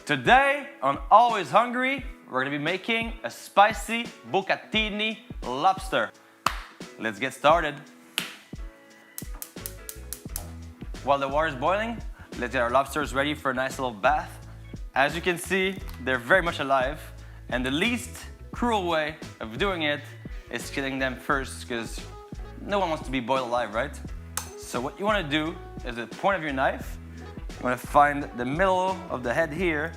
Today on Always Hungry, we're gonna be making a spicy bucatini lobster. Let's get started. While the water is boiling, let's get our lobsters ready for a nice little bath. As you can see, they're very much alive, and the least cruel way of doing it is killing them first, because no one wants to be boiled alive, right? So what you want to do is at the point of your knife, you want to find the middle of the head here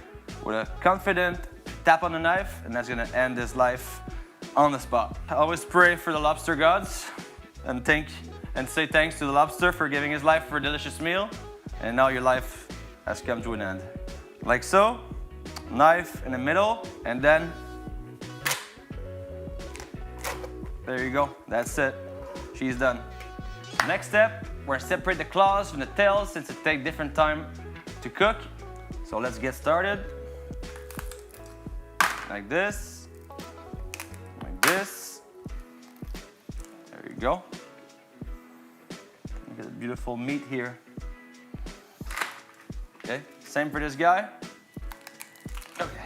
with a confident tap on the knife, and that's going to end his life on the spot. I always pray for the lobster gods and say thanks to the lobster for giving his life for a delicious meal, and now your life has come to an end. Like so, knife in the middle, and then there you go, that's it. She's done. Next step, we're gonna separate the claws from the tails since it takes different time to cook. So let's get started. Like this. Like this. There you go. Look at the beautiful meat here. Okay, same for this guy. Okay,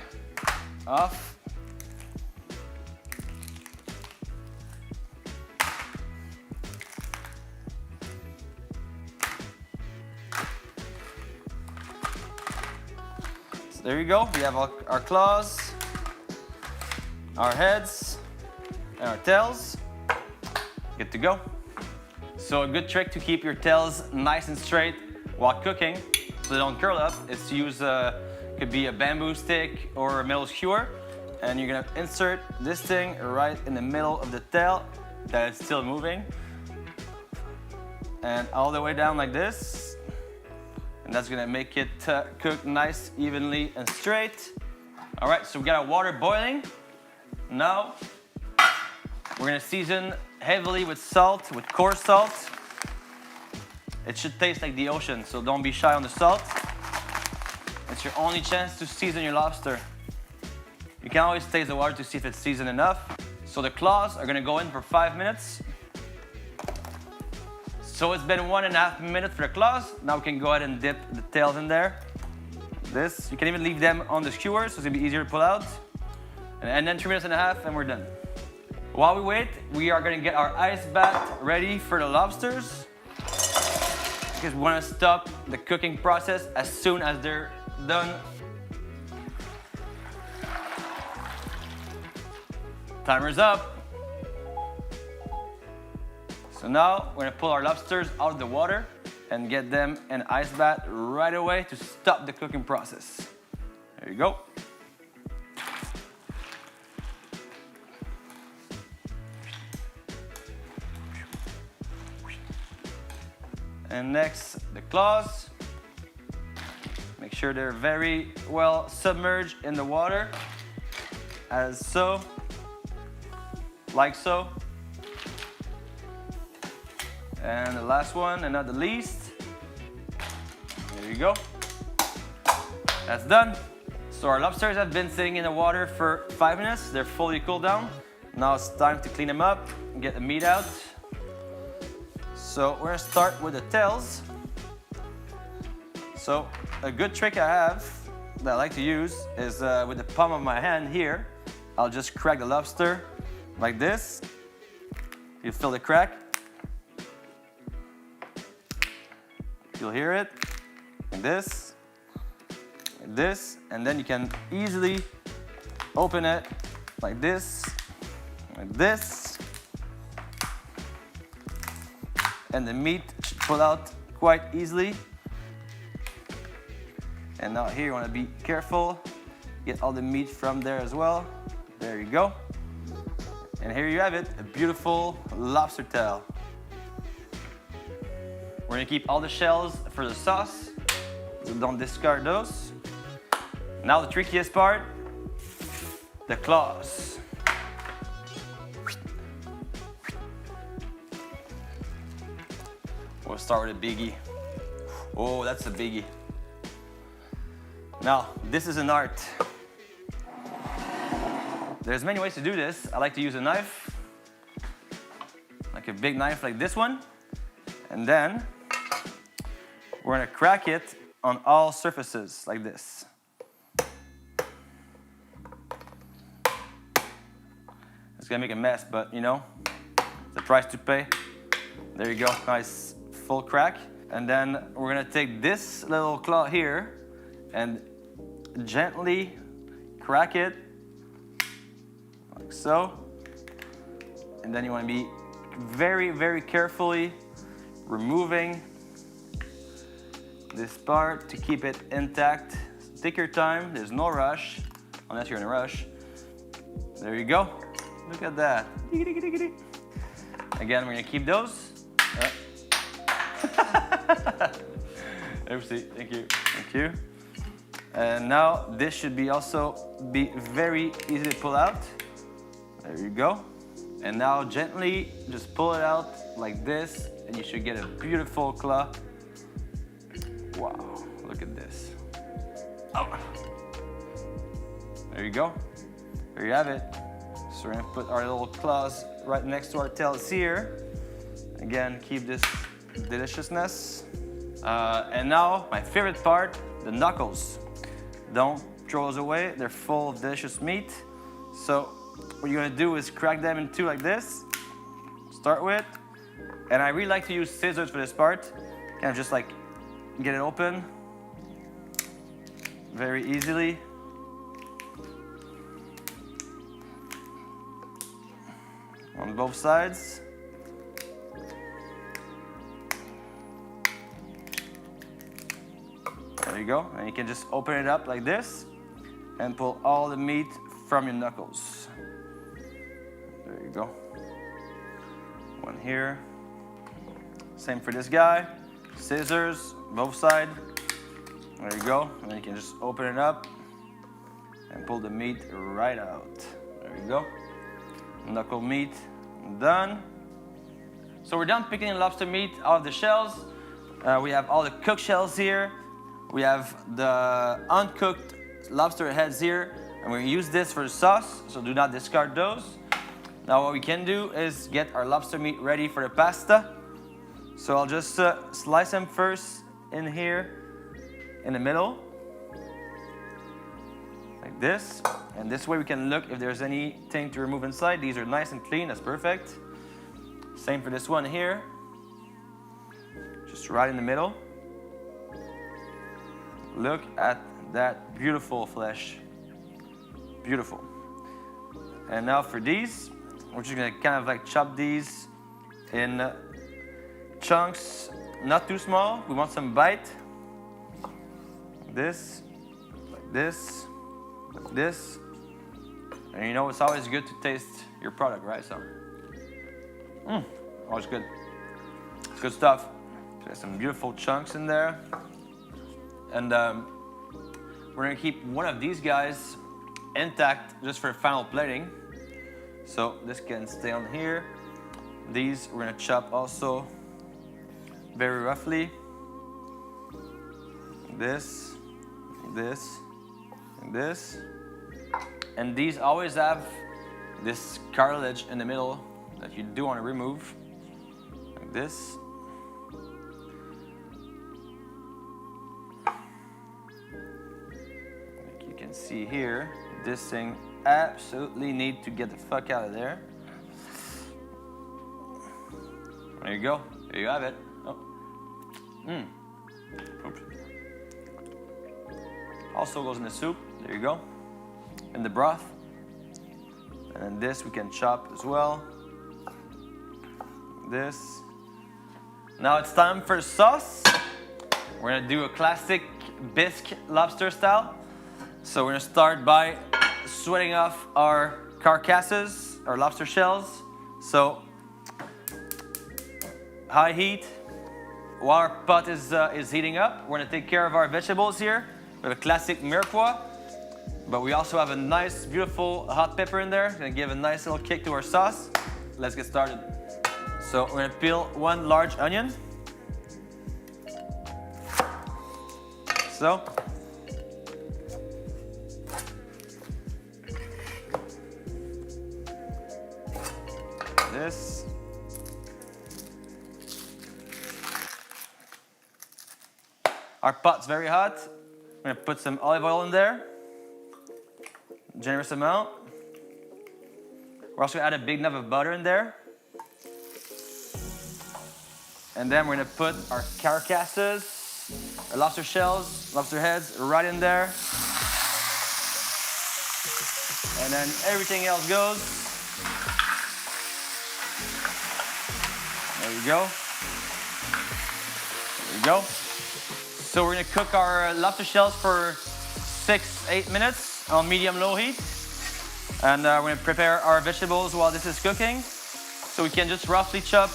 off. There you go, we have our claws, our heads, and our tails. Good to go. So a good trick to keep your tails nice and straight while cooking so they don't curl up is to use could be a bamboo stick or a metal skewer, and you're gonna insert this thing right in the middle of the tail that it's still moving, and all the way down like this. And that's gonna make it cook nice, evenly, and straight. All right, so we got our water boiling. Now, we're gonna season heavily with salt, with coarse salt. It should taste like the ocean, so don't be shy on the salt. It's your only chance to season your lobster. You can always taste the water to see if it's seasoned enough. So the claws are gonna go in for 5 minutes. So it's been 1.5 minutes for the claws. Now we can go ahead and dip the tails in there. This, you can even leave them on the skewer, so it's gonna be easier to pull out. And then 3.5 minutes and we're done. While we wait, we are gonna get our ice bath ready for the lobsters, because we wanna stop the cooking process as soon as they're done. Timer's up. So now we're gonna pull our lobsters out of the water and get them in ice bath right away to stop the cooking process. There you go. And next, the claws. Make sure they're very well submerged in the water, as so, like so. And the last one, and not the least, there you go. That's done. So our lobsters have been sitting in the water for 5 minutes. They're fully cooled down. Now it's time to clean them up and get the meat out. So we're gonna start with the tails. So a good trick I have that I like to use is with the palm of my hand here, I'll just crack the lobster like this. You feel the crack. You'll hear it, like this, and then you can easily open it like this, and the meat should pull out quite easily. And now here you want to be careful, get all the meat from there as well. There you go. And here you have it, a beautiful lobster tail. We're gonna keep all the shells for the sauce, so don't discard those. Now the trickiest part, the claws. We'll start with a biggie. Oh, that's a biggie. Now, this is an art. There's many ways to do this. I like to use a knife, like a big knife like this one, and then we're gonna crack it on all surfaces like this. It's gonna make a mess, but you know, the price to pay. There you go, nice full crack. And then we're gonna take this little claw here and gently crack it, like so. And then you wanna be very, very carefully removing this part to keep it intact. Take your time, there's no rush, unless you're in a rush. There you go, look at that. Again, we're gonna keep those. Oopsie, thank you, thank you. And now this should be also be very easy to pull out. There you go. And now gently just pull it out like this, and you should get a beautiful claw. Wow, look at this. Oh. There you go. There you have it. So we're gonna put our little claws right next to our tails here. Again, keep this deliciousness. And now, my favorite part, the knuckles. Don't throw those away, they're full of delicious meat. So what you're gonna do is crack them in two like this. Start with, and I really like to use scissors for this part. Kind of just like get it open very easily. On both sides. There you go, and you can just open it up like this and pull all the meat from your knuckles. There you go. One here. Same for this guy. Scissors, both sides. There you go, and then you can just open it up and pull the meat right out. There you go. Knuckle meat done. So we're done picking lobster meat out of the shells. We have all the cooked shells here. We have the uncooked lobster heads here, and we're gonna use this for the sauce, so do not discard those. Now what we can do is get our lobster meat ready for the pasta. So I'll just slice them first in here, in the middle, like this. And this way we can look if there's anything to remove inside. These are nice and clean, that's perfect. Same for this one here. Just right in the middle. Look at that beautiful flesh. Beautiful. And now for these, we're just gonna kind of like chop these in chunks, not too small. We want some bite. This, like this, like this. And you know, it's always good to taste your product, right? So, always good. It's good stuff. There's some beautiful chunks in there. And we're gonna keep one of these guys intact just for final plating. So this can stay on here. These we're gonna chop also very roughly. This, this, and this. And these always have this cartilage in the middle that you do want to remove, like this. Like you can see here, this thing absolutely need to get the fuck out of there. There you go. There you have it. Oh. Oops. Also goes in the soup. There you go. In the broth. And then this we can chop as well. This. Now it's time for sauce. We're gonna do a classic bisque lobster style. So we're gonna start by sweating off our carcasses, our lobster shells. So high heat. While our pot is heating up, we're gonna take care of our vegetables here. We have a classic mirepoix, but we also have a nice, beautiful hot pepper in there. Gonna give a nice little kick to our sauce. Let's get started. So we're gonna peel one large onion. So. This. Our pot's very hot. We're gonna put some olive oil in there. Generous amount. We're also gonna add a big knob of butter in there. And then we're gonna put our carcasses, our lobster shells, lobster heads right in there. And then everything else goes. There you go. There you go. So we're gonna cook our lobster shells for 6-8 minutes on medium-low heat. And we're gonna prepare our vegetables while this is cooking. So we can just roughly chop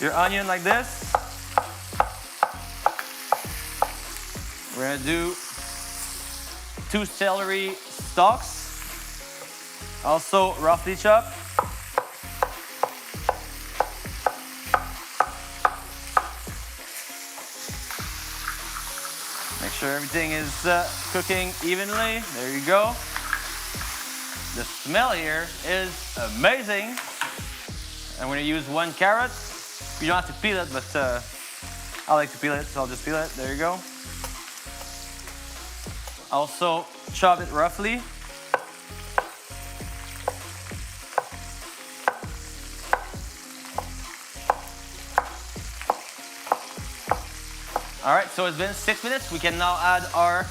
your onion like this. We're gonna do 2 celery stalks, also roughly chopped. Make sure everything is cooking evenly. There you go. The smell here is amazing. I'm gonna use 1 carrot. You don't have to peel it, but I like to peel it, so I'll just peel it. There you go. Also chop it roughly. All right, so it's been 6 minutes. We can now add our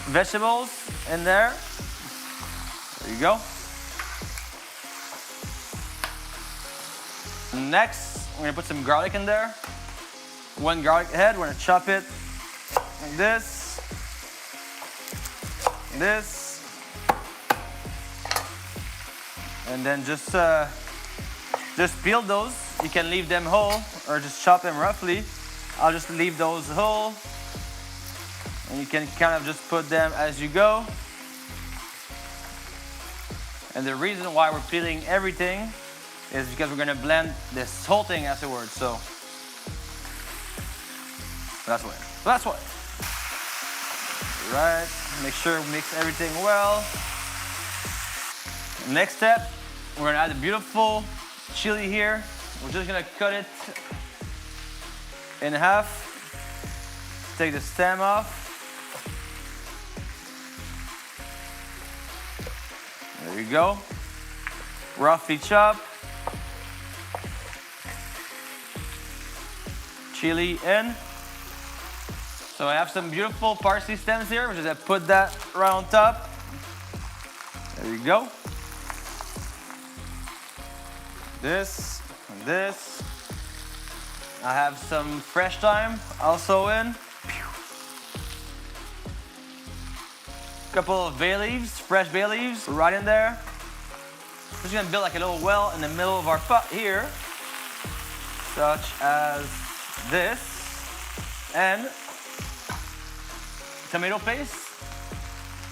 vegetables in there. There you go. Next, we're gonna put some garlic in there. 1 garlic head, we're gonna chop it like this, this, and then just peel those. You can leave them whole or just chop them roughly. I'll just leave those whole, and you can kind of just put them as you go. And the reason why we're peeling everything is because we're gonna blend this whole thing afterwards, so that's why. So that's why. Right, make sure we mix everything well. Next step, we're gonna add a beautiful chili here. We're just gonna cut it in half. Take the stem off. There you go. Roughly chop. Chili in. So I have some beautiful parsley stems here. We're just gonna put that right on top. There you go. This and this. I have some fresh thyme also in. Couple of bay leaves, fresh bay leaves, right in there. We're just gonna build like a little well in the middle of our pot here, such as this, and tomato paste.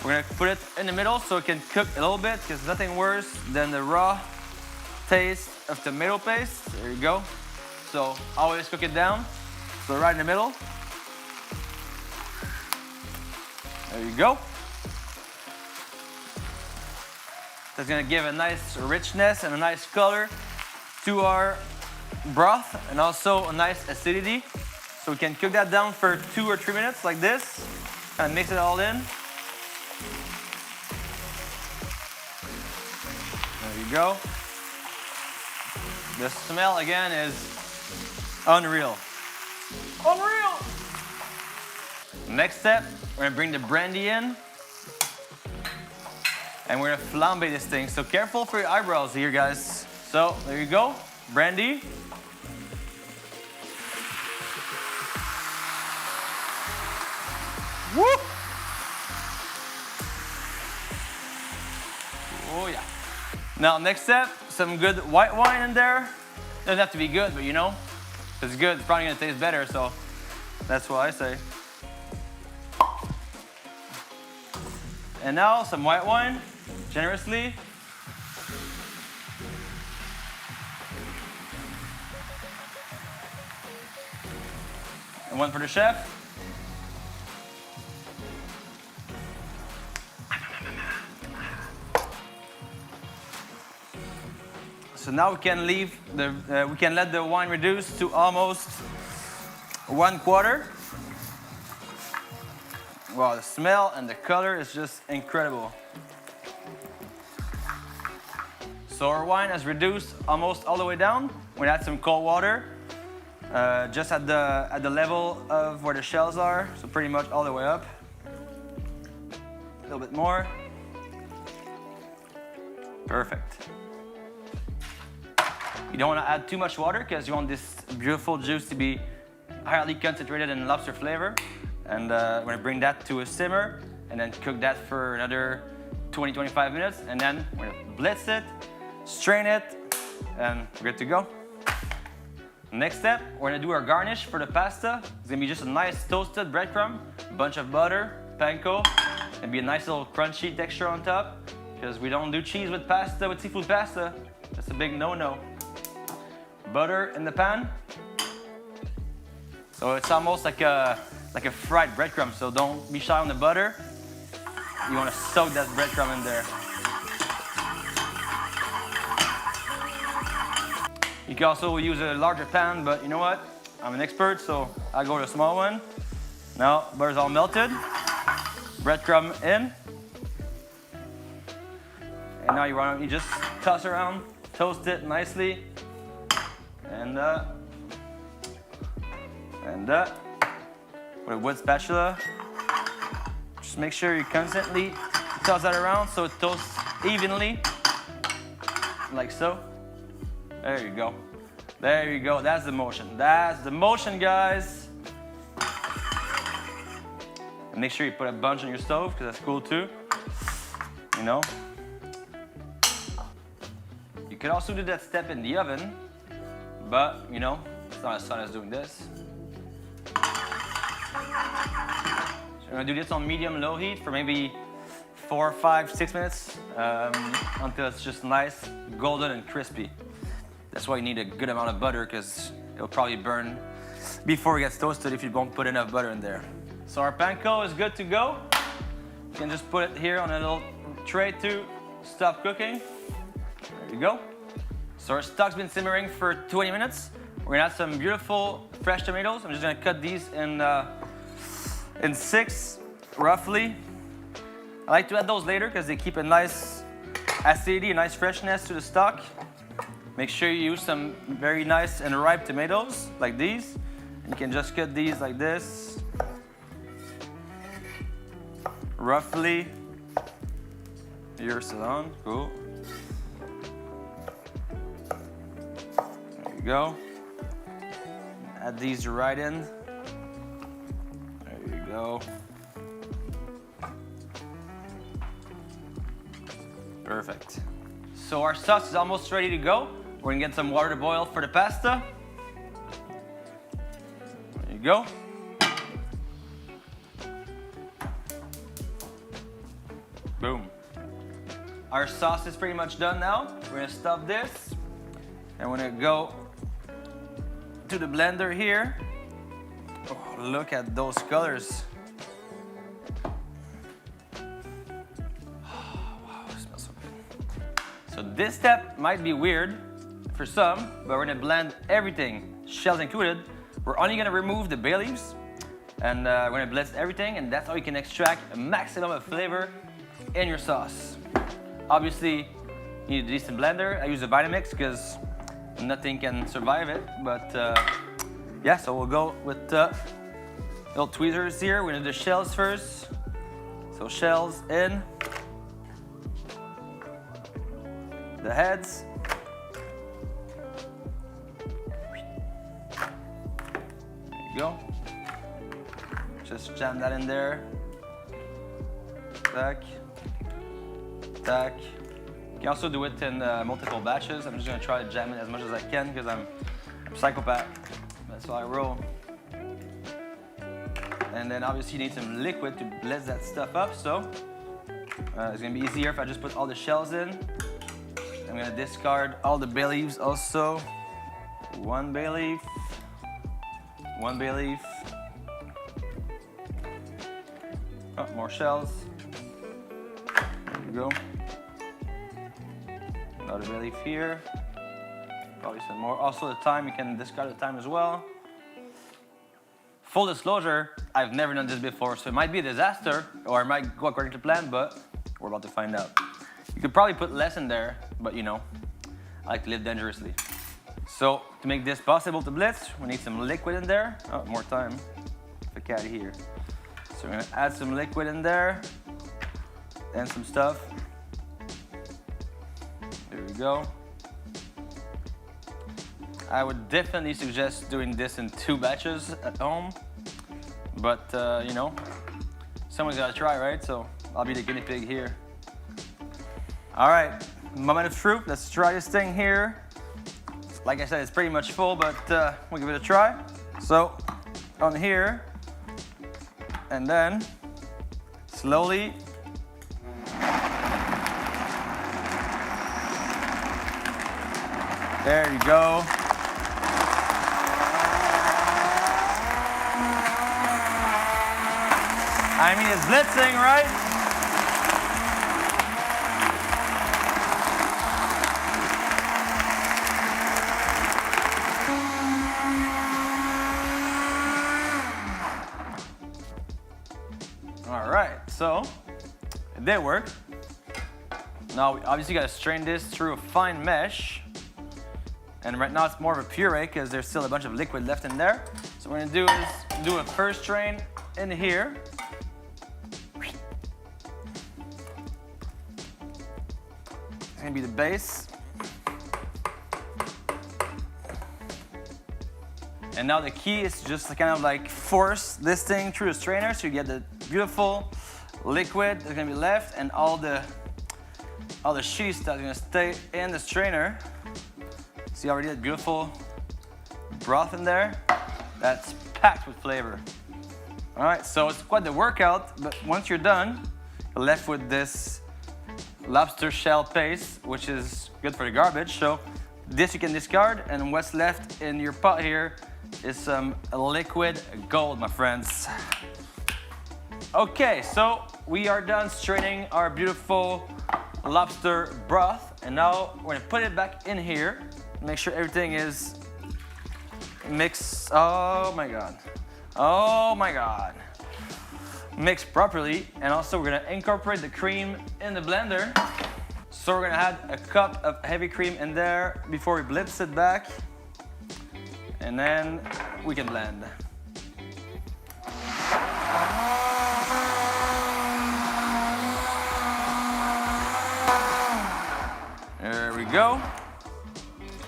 We're gonna put it in the middle so it can cook a little bit, because nothing worse than the raw taste of tomato paste. There you go. So always cook it down. So right in the middle. There you go. That's gonna give a nice richness and a nice color to our broth, and also a nice acidity. So we can cook that down for 2 or 3 minutes like this, and mix it all in. There you go. The smell again is unreal. Unreal! Next step, we're gonna bring the brandy in. And we're gonna flambe this thing. So careful for your eyebrows here, guys. So there you go, brandy. Woo! Oh yeah. Now next step, some good white wine in there. Doesn't have to be good, but you know, if it's good, it's probably gonna taste better, so that's what I say. And now some white wine, generously. And 1 for the chef. So now we can let the wine reduce to almost 1/4. Wow, the smell and the color is just incredible. So our wine has reduced almost all the way down. We're gonna add some cold water, just at the level of where the shells are, so pretty much all the way up. A little bit more. Perfect. You don't want to add too much water because you want this beautiful juice to be highly concentrated in lobster flavor. And we're going to bring that to a simmer and then cook that for another 20-25 minutes. And then we're going to blitz it, strain it, and we're good to go. Next step, we're going to do our garnish for the pasta. It's going to be just a nice toasted breadcrumb, a bunch of butter, panko, and be a nice little crunchy texture on top. Because we don't do cheese with pasta, with seafood pasta. That's a big no-no. Butter in the pan. So it's almost like a fried breadcrumb, so don't be shy on the butter. You want to soak that breadcrumb in there. You can also use a larger pan, but you know what? I'm an expert, so I go to a small one. Now, butter's all melted. Breadcrumb in. And now you just toss around, toast it nicely. And with a wood spatula, just make sure you constantly toss that around so it toasts evenly, like so. There you go. There you go. That's the motion. That's the motion, guys. And make sure you put a bunch on your stove because that's cool too. You know. You could also do that step in the oven, but you know, it's not as fun as doing this. So we're gonna do this on medium-low heat for maybe 4, 5, 6 minutes until it's just nice, golden and crispy. That's why you need a good amount of butter because it'll probably burn before it gets toasted if you don't put enough butter in there. So our panko is good to go. You can just put it here on a little tray to stop cooking. There you go. So our stock's been simmering for 20 minutes. We're gonna add some beautiful fresh tomatoes. I'm just gonna cut these in 6, roughly. I like to add those later because they keep a nice acidity, a nice freshness to the stock. Make sure you use some very nice and ripe tomatoes, like these. You can just cut these like this. Roughly. Your salon, cool. There you go. Add these right in. There you go. Perfect. So our sauce is almost ready to go. We're gonna get some water to boil for the pasta. There you go. Boom. Our sauce is pretty much done now. We're gonna stop this and we're gonna go to the blender here. Oh, look at those colors. Oh, wow, it smells so good. So this step might be weird for some, but we're gonna blend everything, shells included. We're only gonna remove the bay leaves and we're gonna blitz everything, and that's how you can extract a maximum of flavor in your sauce. Obviously, you need a decent blender. I use a Vitamix because nothing can survive it, but yeah, so we'll go with little tweezers here. We're gonna do the shells first. So shells in. The heads. There you go. Just jam that in there. Tack. Tack. You can also do it in multiple batches. I'm just gonna try to jam it as much as I can because I'm a psychopath. That's how I roll. And then obviously you need some liquid to blitz that stuff up. So it's gonna be easier if I just put all the shells in. I'm gonna discard all the bay leaves also. 1 bay leaf. 1 bay leaf. Oh, more shells. There you go. Another bay leaf here. Probably some more. Also the thyme, you can discard the thyme as well. Full disclosure, I've never done this before, so it might be a disaster, or it might go according to plan, but we're about to find out. You could probably put less in there, but you know, I like to live dangerously. So to make this possible to blitz, we need some liquid in there. Oh, more time. The cat here. So we're gonna add some liquid in there and some stuff. There we go. I would definitely suggest doing this in 2 batches at home, but you know, someone's gotta try, right? So I'll be the guinea pig here. All right, moment of truth. Let's try this thing here. Like I said, it's pretty much full, but we'll give it a try. So on here, and then slowly. There you go. I mean, it's blitzing, right? All right, so it did work. Now, we obviously gotta strain this through a fine mesh. And right now it's more of a puree because there's still a bunch of liquid left in there. So what we're gonna do is do a first strain in here. It's gonna be the base. And now the key is just to kind of like force this thing through the strainer so you get the beautiful liquid that's gonna be left, and all the shitty stuff is gonna stay in the strainer. See already that beautiful broth in there? That's packed with flavor. All right, so it's quite the workout, but once you're done, you're left with this lobster shell paste, which is good for the garbage. So this you can discard, and what's left in your pot here is some liquid gold, my friends. Okay, so we are done straining our beautiful lobster broth, and now we're gonna put it back in here. Make sure everything is mixed. Oh my God. Oh my God. Mixed properly. And also we're gonna incorporate the cream in the blender. So we're gonna add a cup of heavy cream in there before we blitz it back. And then we can blend. There we go.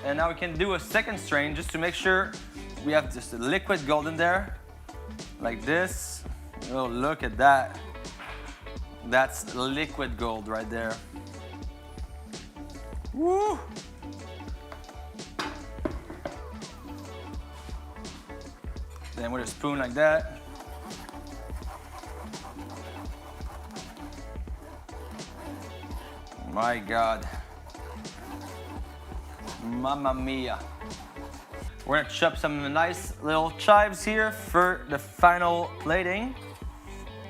And now we can do a second strain just to make sure we have just a liquid gold in there, like this. Oh, look at that. That's liquid gold right there. Woo! Then with a spoon like that. My God. Mamma mia. We're gonna chop some nice little chives here for the final plating.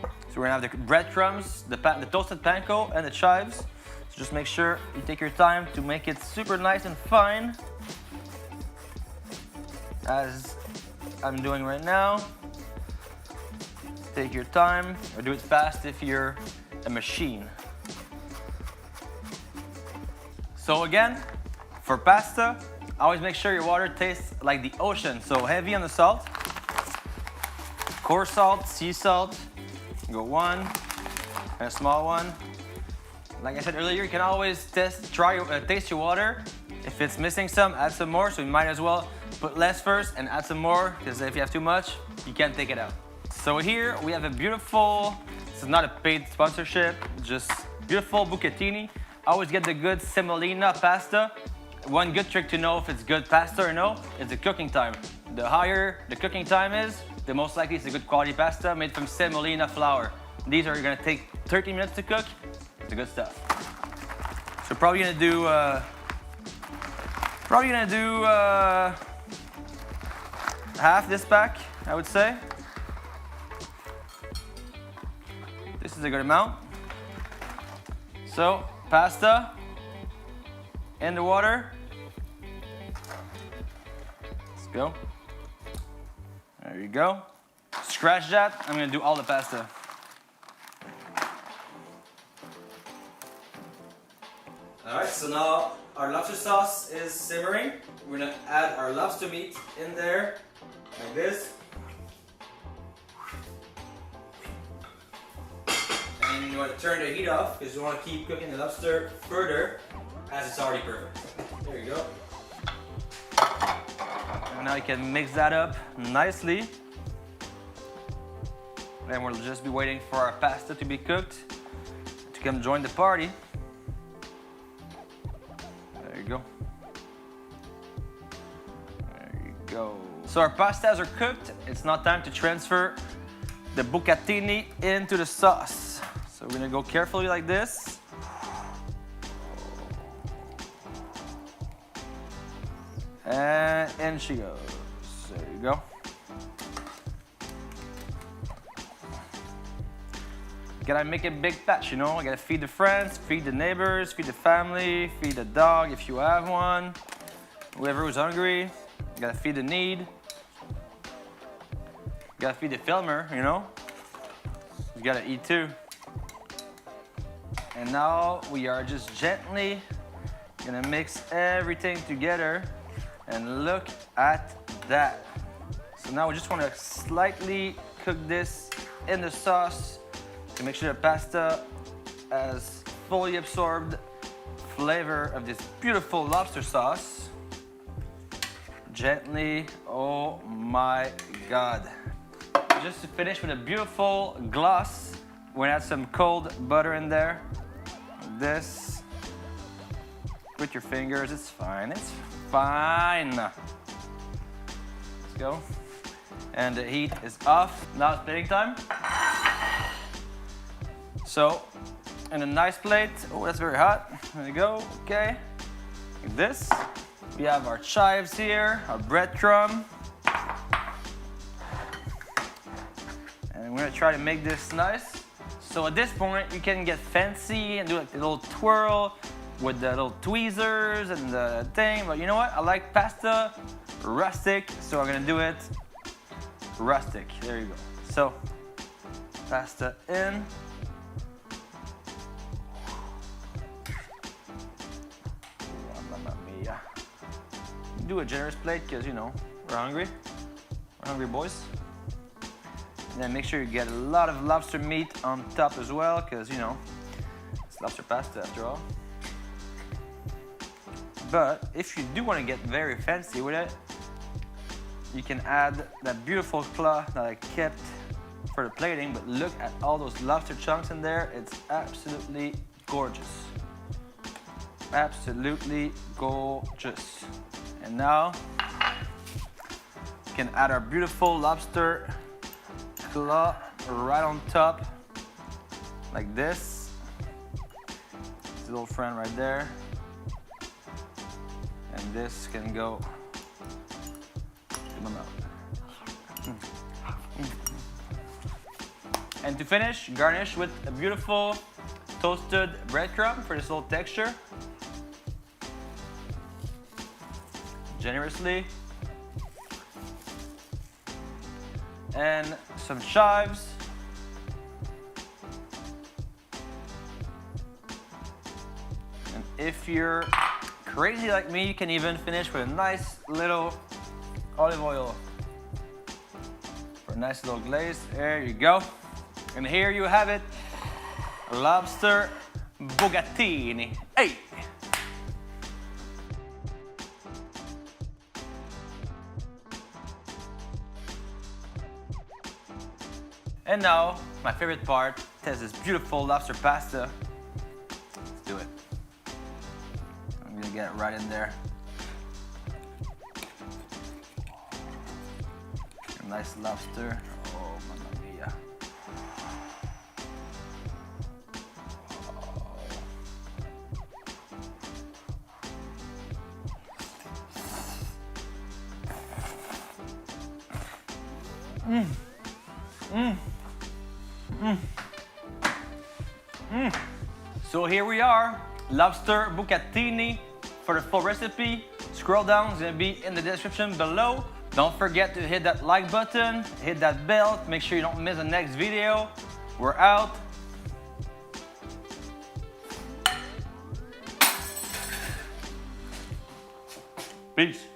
So we're gonna have the breadcrumbs, the toasted panko, and the chives. So just make sure you take your time to make it super nice and fine, as I'm doing right now. Take your time, or do it fast if you're a machine. So again, for pasta, always make sure your water tastes like the ocean. So heavy on the salt, coarse salt, sea salt. Go 1, and a small one. Like I said earlier, you can always taste your water. If it's missing some, add some more. So you might as well put less first and add some more, because if you have too much, you can't take it out. So here we have a beautiful, this is not a paid sponsorship, just beautiful bucatini. Always get the good semolina pasta. One good trick to know if it's good pasta or no is the cooking time. The higher the cooking time is, the most likely it's a good quality pasta made from semolina flour. These are gonna take 30 minutes to cook. It's the good stuff. So probably gonna do half this pack, I would say. This is a good amount. So pasta in the water. Let's go. There you go. Scratch that. I'm gonna do all the pasta. Alright, so now our lobster sauce is simmering. We're gonna add our lobster meat in there, like this. And you want to turn the heat off because you want to keep cooking the lobster further as it's already perfect. There you go. And now you can mix that up nicely. And we'll just be waiting for our pasta to be cooked to come join the party. There you go. There you go. So our pastas are cooked. It's now time to transfer the bucatini into the sauce. So we're gonna go carefully like this. And in she goes. There you go. Gotta make a big batch, you know? I gotta feed the friends, feed the neighbors, feed the family, feed the dog if you have one. Whoever who's hungry, you gotta feed the need. You gotta feed the filmer, you know? You gotta eat too. And now we are just gently gonna mix everything together, and look at that. So now we just wanna slightly cook this in the sauce to make sure the pasta has fully absorbed flavor of this beautiful lobster sauce. Gently, oh my God. Just to finish with a beautiful gloss, we're gonna add some cold butter in there. Like this. With your fingers, it's fine, it's fine. Let's go. And the heat is off. Now it's plating time. So, in a nice plate, oh, that's very hot. There you go, okay. Like this. We have our chives here, our breadcrumb. And we're gonna try to make this nice. So at this point, you can get fancy and do like a little twirl with the little tweezers and the thing, but you know what? I like pasta rustic, so I'm gonna do it rustic. There you go. So, pasta in. Mamma mia. Do a generous plate because, you know, we're hungry. We're hungry boys. And then make sure you get a lot of lobster meat on top as well, because, you know, it's lobster pasta after all. But if you do want to get very fancy with it, you can add that beautiful claw that I kept for the plating, but look at all those lobster chunks in there. It's absolutely gorgeous. Absolutely gorgeous. And now we can add our beautiful lobster claw right on top, like this. This little friend right there. And this can go to my mouth. And to finish, garnish with a beautiful toasted breadcrumb for this little texture. Generously. And some chives. And if you're crazy like me, you can even finish with a nice little olive oil for a nice little glaze. There you go. And here you have it, lobster bucatini. Hey! And now, my favorite part, test this beautiful lobster pasta. Let's do it. I'm gonna get it right in there. A nice lobster. Oh, mamma mia. So here we are, lobster bucatini. For the full recipe, scroll down, it's gonna be in the description below. Don't forget to hit that like button, hit that bell, make sure you don't miss the next video. We're out. Peace.